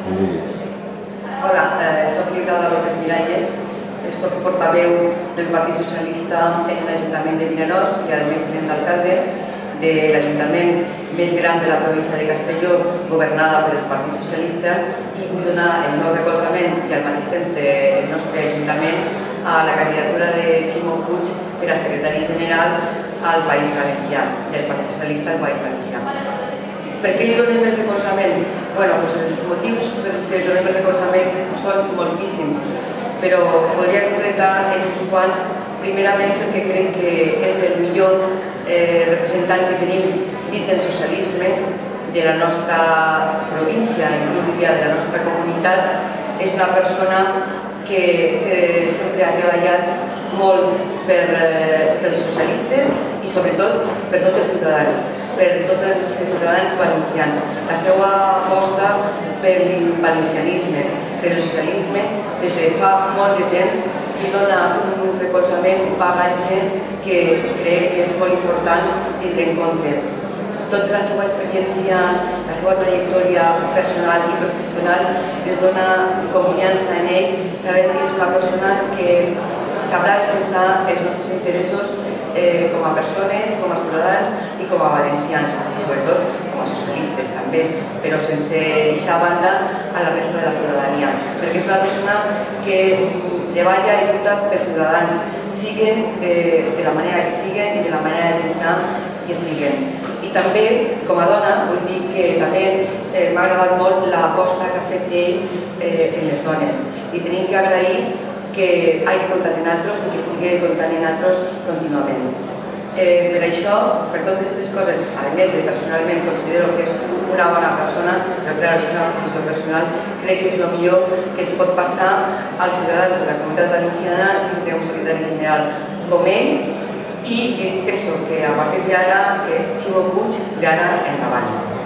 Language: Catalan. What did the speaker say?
Hola, soc Librada López Miralles, soc portaveu del Partit Socialista en l'Ajuntament de Vinaròs i a més tinent d'alcalde de l'Ajuntament més gran de la província de Castelló, governada per el Partit Socialista, i vull donar el meu recolzament i al mateix temps del nostre Ajuntament a la candidatura de Ximo Puig per a secretari general al País Valencià, del Partit Socialista al País Valencià. Per què li donem el recolzament? Els motius per què li donem el recolzament són moltíssims, però podria concretar en uns quants. Primerament perquè crec que és el millor representant que tenim dins del socialisme de la nostra província, inclús de la nostra comunitat. És una persona que sempre ha treballat molt pels socialistes i sobretot per tots els ciutadans, per tots els ciutadans valencians. La seva aposta pel valencianisme, pel socialisme, des de fa molt de temps, li dona un recolzament, un bagatge que crec que és molt important tindre en compte. Tota la seva experiència, la seva trajectòria personal i professional ens dona confiança en ell. Sabem que és una persona que sabrà defensar els nostres interessos com a persones, com a ciutadans i com a valencians, i sobretot com a socialistes també, però sense deixar a banda a la resta de la ciutadania, perquè és una persona que treballa i lluita pels ciutadans, siguen de la manera que siguen i de la manera de pensar que siguen. I també, com a dona, vull dir que també m'ha agradat molt l'aposta que ha fet ell en les dones. I tenim que agrair que hagi comptat en altres i que estigui comptant en altres contínuament. Per això, per totes aquestes coses, a més de personalment considero que és una bona persona, però clar, és una decisió personal, crec que és el millor que es pot passar als ciutadans de la comunitat valenciana tindre un secretari general com ell, i penso que a partir d'ara Ximo Puig li ha d'anar endavant.